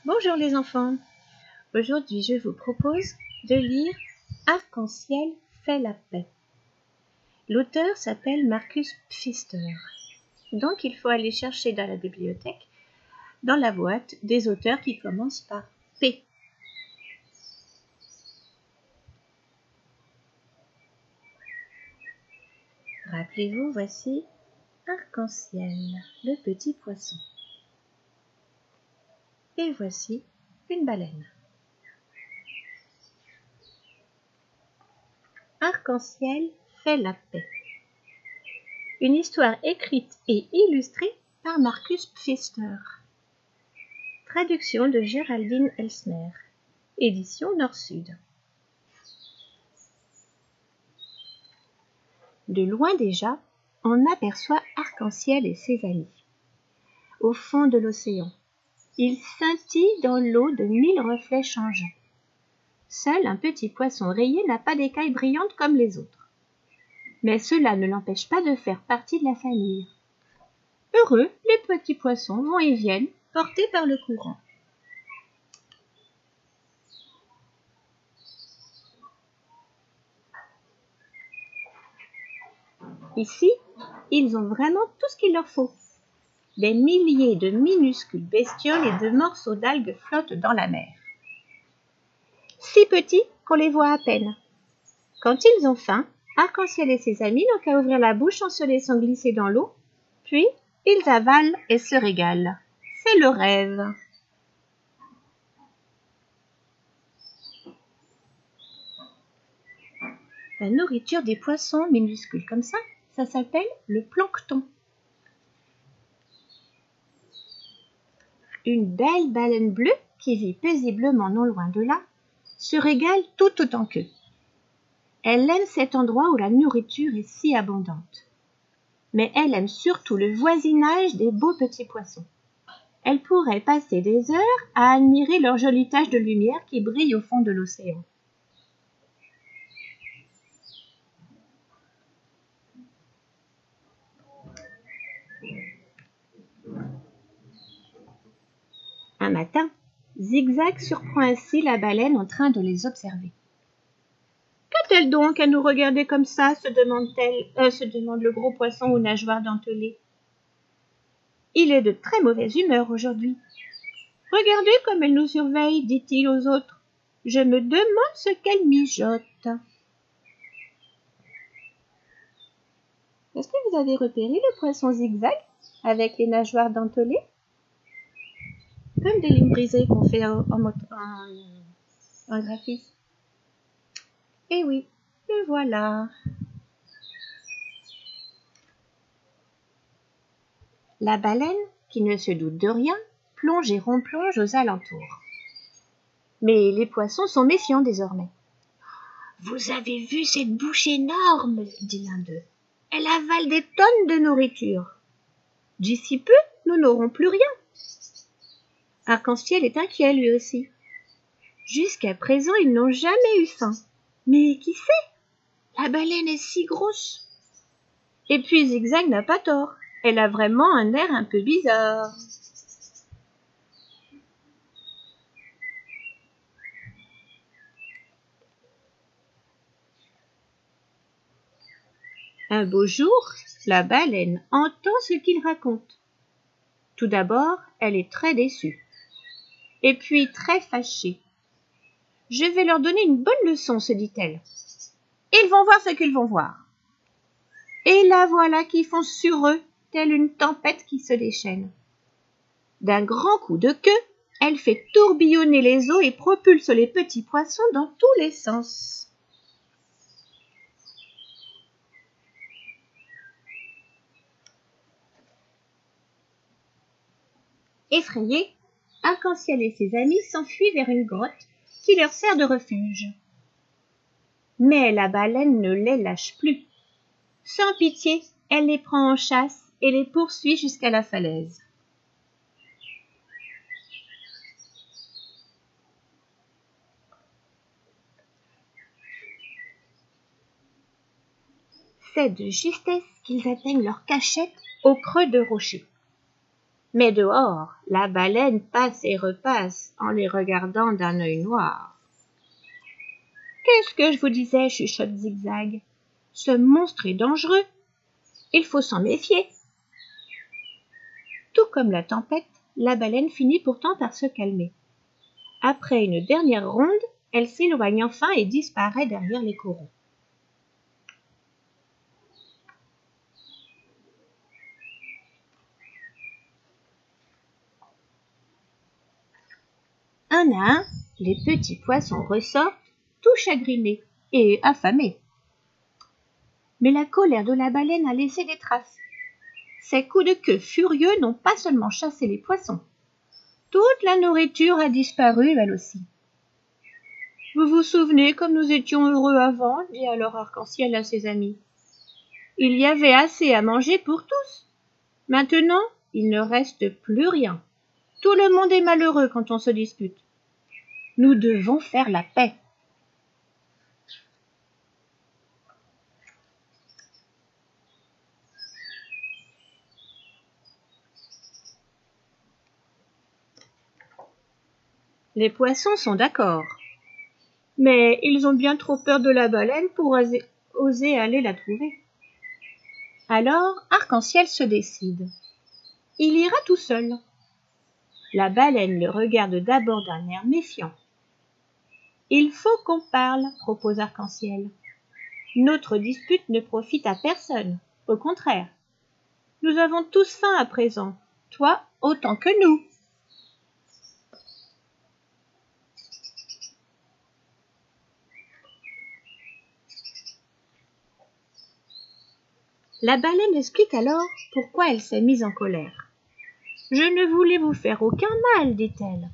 Bonjour les enfants, aujourd'hui je vous propose de lire Arc-en-ciel fait la paix. L'auteur s'appelle Marcus Pfister, donc il faut aller chercher dans la bibliothèque, dans la boîte, des auteurs qui commencent par P. Rappelez-vous, voici Arc-en-ciel, le petit poisson. Et voici une baleine. Arc-en-ciel fait la paix. Une histoire écrite et illustrée par Marcus Pfister. Traduction de Géraldine Elsner. Édition Nord-Sud. De loin déjà, on aperçoit Arc-en-ciel et ses amis. Au fond de l'océan, ils scintillent dans l'eau de 1000 reflets changeants. Seul un petit poisson rayé n'a pas d'écailles brillantes comme les autres. Mais cela ne l'empêche pas de faire partie de la famille. Heureux, les petits poissons vont et viennent, portés par le courant. Ici, ils ont vraiment tout ce qu'il leur faut. Des milliers de minuscules bestioles et de morceaux d'algues flottent dans la mer. Si petits qu'on les voit à peine. Quand ils ont faim, Arc-en-ciel et ses amis n'ont qu'à ouvrir la bouche en se laissant glisser dans l'eau, puis ils avalent et se régalent. C'est le rêve. La nourriture des poissons minuscules comme ça s'appelle le plancton. Une belle baleine bleue, qui vit paisiblement non loin de là, se régale tout autant qu'eux. Elle aime cet endroit où la nourriture est si abondante. Mais elle aime surtout le voisinage des beaux petits poissons. Elle pourrait passer des heures à admirer leurs jolies taches de lumière qui brillent au fond de l'océan. Un matin, Zigzag surprend ainsi la baleine en train de les observer. « Qu'a-t-elle donc à nous regarder comme ça ?» se demande le gros poisson aux nageoires dentelées. Il est de très mauvaise humeur aujourd'hui. « Regardez comme elle nous surveille, dit-il aux autres. Je me demande ce qu'elle mijote. » Est-ce que vous avez repéré le poisson Zigzag avec les nageoires dentelées? Comme des lignes brisées qu'on fait en graphisme. Eh oui, le voilà. La baleine, qui ne se doute de rien, plonge et replonge aux alentours. Mais les poissons sont méfiants désormais. « Vous avez vu cette bouche énorme ?» dit l'un d'eux. « Elle avale des tonnes de nourriture. D'ici peu, nous n'aurons plus rien. » Arc-en-ciel est inquiet lui aussi. Jusqu'à présent, ils n'ont jamais eu faim. Mais qui sait? La baleine est si grosse. Et puis Zigzag n'a pas tort. Elle a vraiment un air un peu bizarre. Un beau jour, la baleine entend ce qu'il raconte. Tout d'abord, elle est très déçue. Et puis très fâchée. « Je vais leur donner une bonne leçon, se dit-elle. Ils vont voir ce qu'ils vont voir. » Et la voilà qui fonce sur eux, telle une tempête qui se déchaîne. D'un grand coup de queue, elle fait tourbillonner les eaux et propulse les petits poissons dans tous les sens. Effrayés, Arc-en-ciel et ses amis s'enfuient vers une grotte qui leur sert de refuge. Mais la baleine ne les lâche plus. Sans pitié, elle les prend en chasse et les poursuit jusqu'à la falaise. C'est de justesse qu'ils atteignent leur cachette au creux de rochers. Mais dehors, la baleine passe et repasse en les regardant d'un œil noir. « Qu'est-ce que je vous disais, chuchote Zigzag. Ce monstre est dangereux. Il faut s'en méfier. » Tout comme la tempête, la baleine finit pourtant par se calmer. Après une dernière ronde, elle s'éloigne enfin et disparaît derrière les coraux. Un à un, les petits poissons ressortent, tout chagrinés et affamés. Mais la colère de la baleine a laissé des traces. Ses coups de queue furieux n'ont pas seulement chassé les poissons. Toute la nourriture a disparu, elle aussi. « Vous vous souvenez comme nous étions heureux avant ?» dit alors Arc-en-Ciel à ses amis. « Il y avait assez à manger pour tous. Maintenant, il ne reste plus rien. Tout le monde est malheureux quand on se dispute. Nous devons faire la paix. » Les poissons sont d'accord. Mais ils ont bien trop peur de la baleine pour oser aller la trouver. Alors, Arc-en-Ciel se décide. Il ira tout seul. La baleine le regarde d'abord d'un air méfiant. « Il faut qu'on parle, » propose Arc-en-Ciel. « Notre dispute ne profite à personne. Au contraire. Nous avons tous faim à présent, toi autant que nous. » La baleine explique alors pourquoi elle s'est mise en colère. « Je ne voulais vous faire aucun mal, dit-elle. »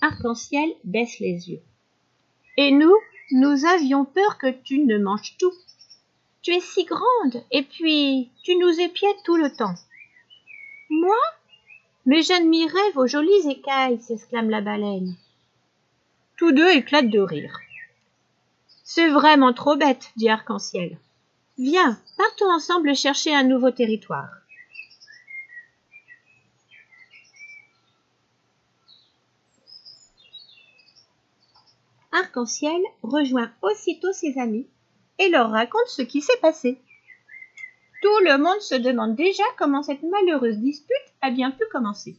Arc-en-Ciel baisse les yeux. « Et nous avions peur que tu ne manges tout. Tu es si grande, et puis tu nous épiais tout le temps. »« Moi ? Mais j'admirais vos jolies écailles, » s'exclame la baleine. Tous deux éclatent de rire. « C'est vraiment trop bête, » dit Arc-en-Ciel. « Viens, partons ensemble chercher un nouveau territoire. » Arc-en-Ciel rejoint aussitôt ses amis et leur raconte ce qui s'est passé. Tout le monde se demande déjà comment cette malheureuse dispute a bien pu commencer.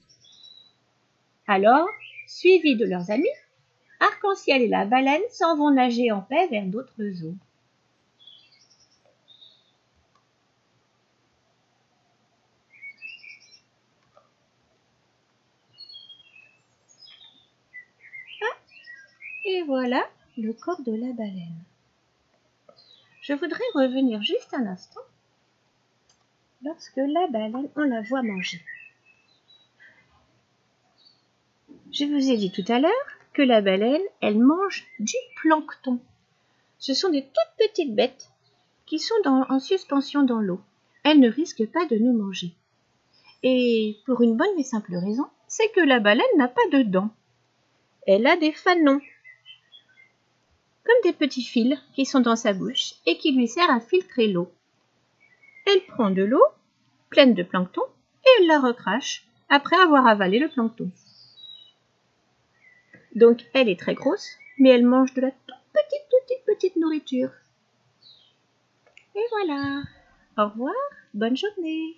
Alors, suivis de leurs amis, Arc-en-Ciel et la baleine s'en vont nager en paix vers d'autres eaux. Et voilà le corps de la baleine. Je voudrais revenir juste un instant lorsque la baleine, on la voit manger. Je vous ai dit tout à l'heure que la baleine, elle mange du plancton. Ce sont des toutes petites bêtes qui sont en suspension dans l'eau. Elles ne risquent pas de nous manger. Et pour une bonne et simple raison, c'est que la baleine n'a pas de dents. Elle a des fanons, comme des petits fils qui sont dans sa bouche et qui lui servent à filtrer l'eau. Elle prend de l'eau pleine de plancton et elle la recrache après avoir avalé le plancton. Donc elle est très grosse, mais elle mange de la toute petite nourriture. Et voilà. Au revoir, bonne journée.